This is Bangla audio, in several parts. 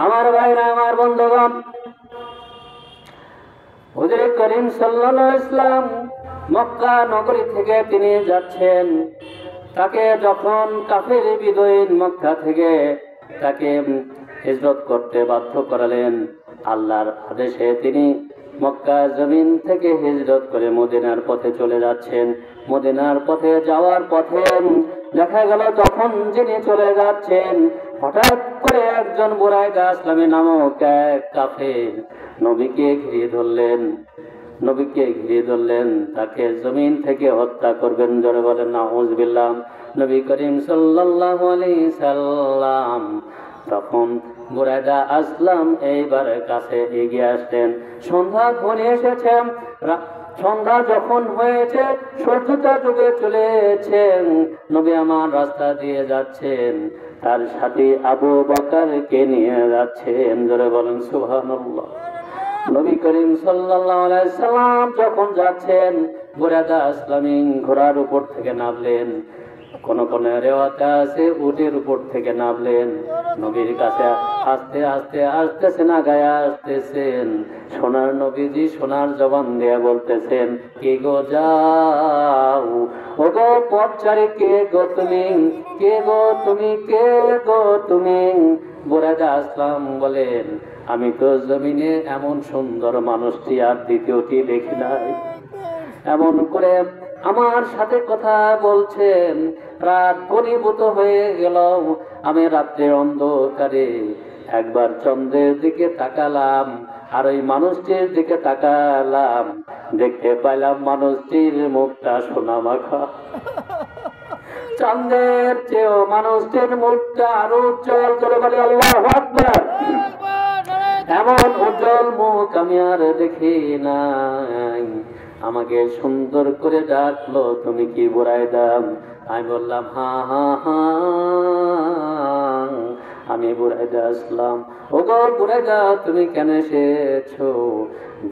আমার ভাইরা, আমার বন্ধুগণ, হুজুর করিম সাল্লাল্লাহু আলাইহি ওয়াসাল্লাম মক্কা নগরী থেকে তিনি যাচ্ছেন। তাকে যখন কাফের বিদয়ীন মক্কা থেকে তাকে হিজরত করতে বাধ্য করালেন, আল্লাহর আদেশে তিনি মক্কা জমিন থেকে হিজরত করে মদিনার পথে চলে যাচ্ছেন। মদিনার পথে যাওয়ার পথে দেখা গেল যখন যিনি চলে যাচ্ছেন, হঠাৎ করে একজন বুরায়দা আসলামী নামক এক কাফের নবীকে ঘিরে ধরলেন, তাকে জমিন থেকে হত্যা করবেন। জোরে বলেন নাউযুবিল্লাহ। নবী করিম সাল্লাল্লাহু আলাইহি সাল্লাম তখন বুরায়দা আসলাম এইবার কাছে এগিয়ে আসলেন। সন্ধ্যা ঘনিয়ে এসেছে। সন্ধ্যা যখন হয়েছে, সূর্যটা ডুবে চলেছে, নবী আমার রাস্তা দিয়ে যাচ্ছেন, তার সাথে আবু বকরকে নিয়ে যাচ্ছেন। জোরে বলেন সুবহানাল্লাহ। নবী করিম সাল্লাল্লাহু আলাইহি সাল্লাম যখন যাচ্ছেন, বুরায়দা আসলামী ঘোড়ার উপর থেকে নামলেন। কোন কোন রেওয়াতে আছে উটের উপর থেকে নামলেন। নবীর কাছে আস্তে আস্তে আসতেছেন, আগায়া আসতেছেন। সোনার নবীজি সোনার জবান দিয়ে বলতেছেন, কে গো যাও, ও গো পথচারী, কে গো তুমি, কে গো তুমি, কে গো তুমি। বুরায়দা আসলাম বলেন, আমি তো জমিনে এমন সুন্দর মানুষটি আর দ্বিতীয়টি দেখি নাই। এমন করে আমার সাথে কথা বলছেন। রাত ঘনীভূত হয়ে গেল। আমি রাত্রের অন্ধকারে একবার চন্দ্রের দিকে তাকালাম, আর ওই মানুষটির দিকে তাকালাম, দেখতে পাইলাম মানুষটির মুখটা সোনা মাখা। চন্দ্রের চেয়েও মানুষটির মুখটা আরো উজ্জ্বল। করে বলে আল্লাহু আকবার। এমন উজ্জ্বল মুখ আমি আর দেখি নাই। আমাকে সুন্দর করে ডাকলো, তুমি কি বুরায়দা? আমি বললাম, হ্যাঁ হ্যাঁ হ্যাঁ, আমি বুরায়দা আসলাম। ও গো বুরায়দা, তুমি কেন এসেছো?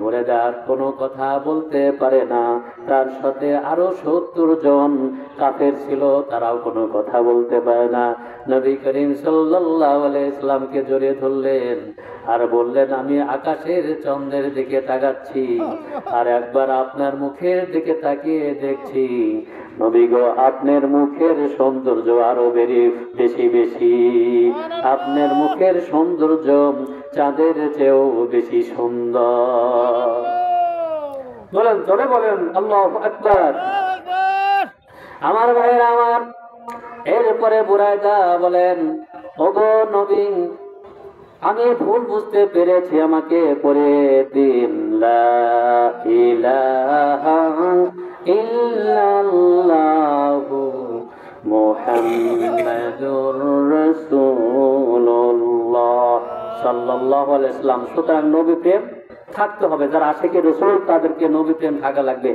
বুরায়দা আর কোনো কথা বলতে পারে না। তার সাথে আরো 70 জন কাফের ছিল, তারাও কোনো কথা বলতে পারে না। নবী করিম সাল্লাল্লাহু আলাইহি ওয়াসাল্লামকে জড়িয়ে ধরলেন আর বললেন, আমি আকাশের চন্দ্রের দিকে তাকাচ্ছি আর একবার আপনার মুখের দিকে তাকিয়ে দেখছি। নবী গো, আপনার মুখের সৌন্দর্য আরো বেশি বেশি। আপনার মুখের সৌন্দর্য চাঁদের চেয়েও বেশি সুন্দর। বলেন, জোরে বলেন আল্লাহু আকবার। আমার ভাইরা আমার, এরপরে বুরায়দা বলেন, ওগো নবী, আমি ভুল বুঝতে পেরেছি, আমাকে পড়ে দিন লা ইলাহা ইল্লাল্লাহু মুহাম্মাদুর রাসূলুল্লাহ সাল্লাল্লাহু আলাইহি ওয়াসাল্লাম। সুতরাং নবী প্রেম থাকতে হবে। যারা আশিকে রাসূল, তাদেরকে নবী প্রেম থাকা লাগবে।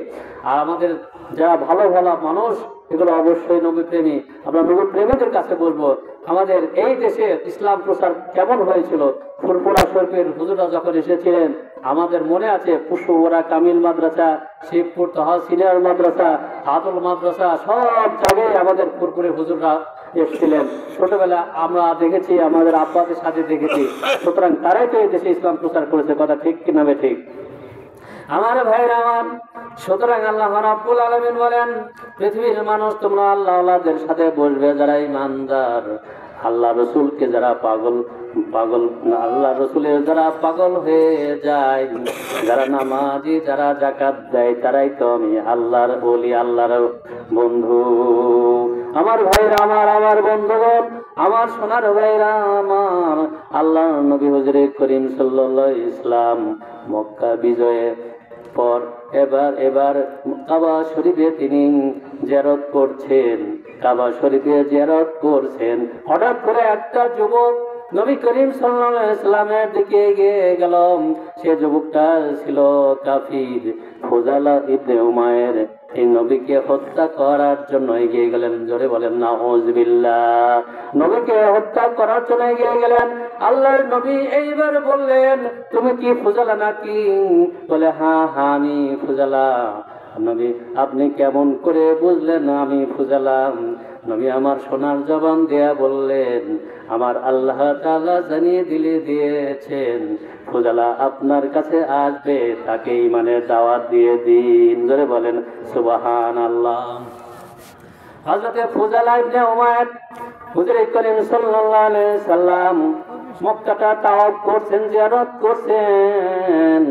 আর আমাদের যারা ভালো ভালো মানুষ, এগুলো অবশ্যই নবী প্রেমী। আমরা নবী প্রেমীদের কাছে বলবো, আমাদের এই দেশে ইসলাম প্রচার কেমন হয়েছিল। ফুরফুরা শরীফের হুজুররা যখন এসেছিলেন, আমাদের মনে আছে, পুষ্পরা কামিল মাদ্রাসা, শিবপুর তহা সিনিয়র মাদ্রাসা, আদল মাদ্রাসা, সব জায়গায় আমাদের ফুরফুরের হুজুররা এসেছিলেন। ছোটবেলা আমরা দেখেছি, আমাদের আব্বাদের সাথে দেখেছি। সুতরাং তারাই তো এই দেশে ইসলাম প্রচার করেছে। কথা ঠিক কিনা ঠিক? আমার ভাইরা আমার, সুতরাং আল্লাহ রাব্বুল আলামিন বলেন, পৃথিবীর মানুষ তোমরা আল্লাহওয়ালাদের সাথে বসবে যারা ঈমানদার। আল্লাহ রসুলকে যারা পাগল আল্লাহ রসুলের যারা পাগল হয়ে যায়, যারা নামাজি, যারা যাকাত দেয়, তারাই তো আমি আল্লাহর ওলি, আল্লাহর বন্ধু। আমার ভাইরা আমার, আমার বন্ধুগণ, আমার সোনার ভাইরা আমার, আল্লাহ নবী হুজুর করিম সাল্লাল্লাহু আলাইহি ওয়াসাল্লাম মক্কা বিজয়ের পর এবার কাবা শরীফে তিনি জিয়ারত করছেন। কাবা শরীফে জিয়ারত করছেন, হঠাৎ করে একটা যুবক নবী করিম সাল্লাল্লাহু আলাইহি ওয়াসাল্লামের দিকে এগিয়ে গেল। সে যুবকটা ছিল কাফির, ফুজালা ইবনে উমায়ের। এই নবীকে হত্যা করার জন্য এগিয়ে গেলেন। জোরে বলেন নাউযুবিল্লাহ। নবীকে হত্যা করার জন্য এগিয়ে গেলেন। আল্লাহর নবী এইবার বললেন, তুমি কি ফুজালা নাকি? বলে, হ্যাঁ হ্যাঁ, আমি ফুজালা। নবী, আপনি কেমন করে বুঝলেন আমি ফুজালা? নবী আমার সোনার জবান দেয়া বললেন, আমার আল্লাহ তাআলা জানিয়ে দিয়েছেন ফুজালা আপনার কাছে আসবে, তাকে ঈমানের দাওয়াত দিয়ে দিন। ধরে বলেন সুবহানাল্লাহ। হযরতে ফুজালা ইবনে উমাইর হুজুর করিম সাল্লাল্লাহু আলাইহি সাল্লাম মক্কাটা তাওয়াফ করছেন, জিয়ারত করছেন।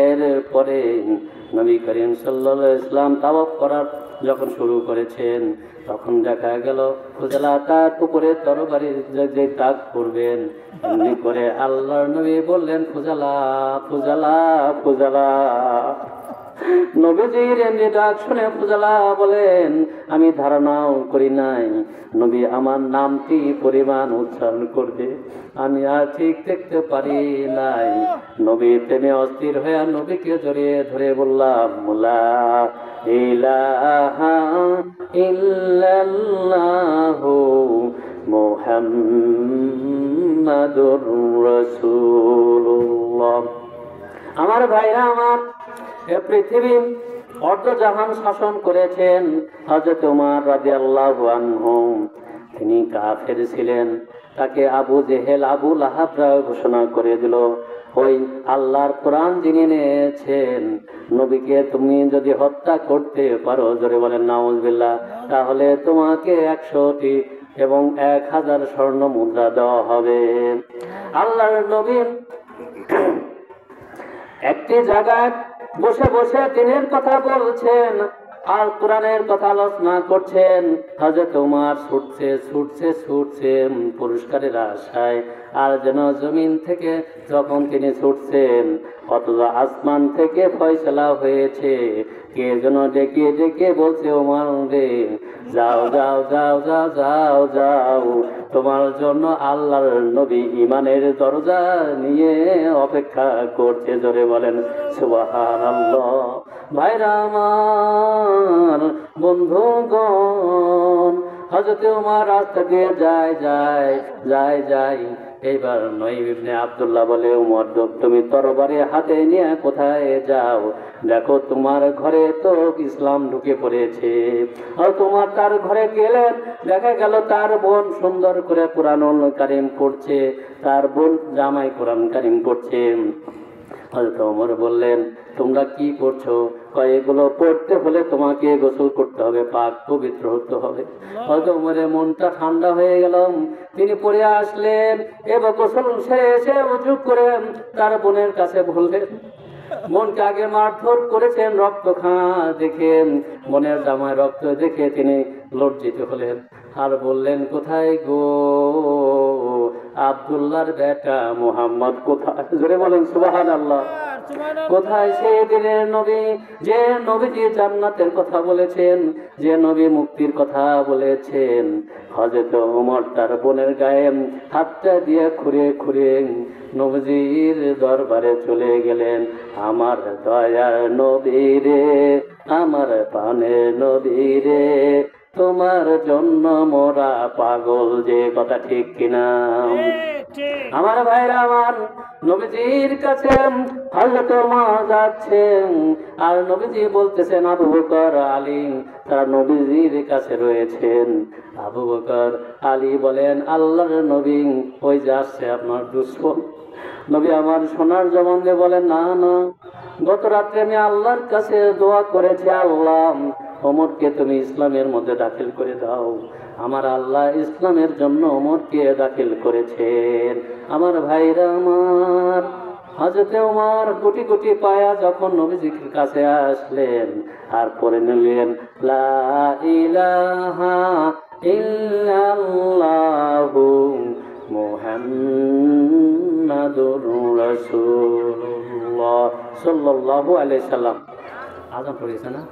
এরপরে নবী করিম সাল্লাল্লাহু আলাইহি সাল্লাম তাওয়াফ করার যখন শুরু করেছেন, তখন দেখা গেল ফুজালা তার উপরে তরবারি যে তাক করবেন, এমনি করে আল্লাহর নবী বললেন, ফুজালা ফুজালা ফুজালা। নবীজির এমনি ডাক শুনে ফুজালা বলেন, আমি ধারণাও করি নাই নবী আমার নামটি পরিমাণ উচ্চারণ করবে, আমি আর ঠিক দেখতে পারি নাই। নবী প্রেমে অস্থির হয়ে নবীকে জড়িয়ে ধরে বললাম, লা ইলাহা ইল্লাল্লাহু মুহাম্মাদুর রাসূলুল্লাহ। আমার ভাইরা আমার, পৃথিবী অর্ধজাহান শাসন করেছেন হযরত ওমর রাদিয়াল্লাহু আনহু। তিনি কাফের ছিলেন, তাকে আবু জেহেল আবু লাহাবরা ঘোষণা করে দিল, ওই আল্লাহর কোরআন যিনি এনেছেন নবীকে তুমি যদি হত্যা করতে পারো, জোরে বলেন নাউজুবিল্লাহ, তাহলে তোমাকে 100টি এবং 1000 স্বর্ণ মুদ্রা দেওয়া হবে। আল্লাহর নবী একটি জায়গায় বসে বসে দিনের কথা বলছেন আর কোরআনের কথা আলোচনা করছেন। হযরত ওমর ছুটছে পুরস্কারের আশায়, আর যেন জমিন থেকে যখন তিনি ছুটছেন, অথচ আসমান থেকে ফয়সালা হয়েছে, কে যেন ডেকে ডেকে বলছে, ওমর রে যাও যাও যাও যাও যাও যাও, তোমার জন্য আল্লাহর নবী ঈমানের দরজা নিয়ে অপেক্ষা করছে। জোরে বলেন সুবহানাল্লাহ। ভাইরা আমার, বন্ধুগণ, হযরত ওমর রাস্তা দিয়ে যায়। এইবার নঈম ইবনে আব্দুল্লাহ বলে, ওমর তুমি তরবারি হাতে নিয়ে কোথায় যাও? দেখো তোমার ঘরে তো ইসলাম ঢুকে পড়েছে। আর তোমার তার ঘরে গেলেন, দেখা গেল তার বোন সুন্দর করে কোরআনুল কারীম পড়ছে, তার বোন জামাই কোরআন কারীম পড়ছে। হযরত ওমর বললেন, তোমরা কি করছো? এগুলো পড়তে হলে তোমাকে গোসল করতে হবে, পাক পবিত্র হতে হবে। হযরত ওমরের মনটা ঠান্ডা হয়ে গেল, তিনি পড়ে আসলেন এবং গোসল সেরে এসে ওযু করে তার বোনের কাছে বললেন, বোনকে আগে মারধর করেছেন, রক্ত দেখে, বোনের জামায় রক্ত দেখে তিনি লজ্জিত হলেন আর বললেন, কোথায় গো আব্দুল্লাহর বেটা মুহাম্মদ কোথায়? জোরে বলেন সুবহানাল্লাহ। কোথায় সেই দিনের নবী, যে নবীজি জান্নাতের কথা বলেছেন, যে নবী মুক্তির কথা বলেছেন? হযরত ওমর তার বোনের গায়ে হাতটা দিয়ে খুঁড়ে নবীজির দরবারে চলে গেলেন। আমার দয়ার নবী রে, আমার প্রাণের নবী রে, তোমার জন্য মোরা পাগল, যে কথা ঠিক কিনা? আমার ভাইরা আমার, নবীজির কাছে হযরত ওমর যাচ্ছেন আর নবীজি বলতেছেন, আবু বকর আলী তারা নবীজির কাছে রয়েছেন। আবু বকর আলী বলেন, আল্লাহর নবী ওই যে আসছে আপনার দুশমন। নবী আমার সোনার জবান দিয়ে বলেন, না না, গত রাত্রে আমি আল্লাহর কাছে দোয়া করেছি, আল্লাহ ওমরকে তুমি ইসলামের মধ্যে দাখিল করে দাও। আমার আল্লাহ ইসলামের জন্য ওমরকে দাখিল করেছেন। আমার ভাইরা আমার, হযরত ওমর কোটি কোটি পায়া যখন নবীজির কাছে আসলেন আর পড়ে নিলেন, লা ইলাহা ইল্লাল্লাহু মুহাম্মাদুর রাসূলুল্লাহ সাল্লাল্লাহু আলাইহি সাল্লাম। আযান পড়েছে না?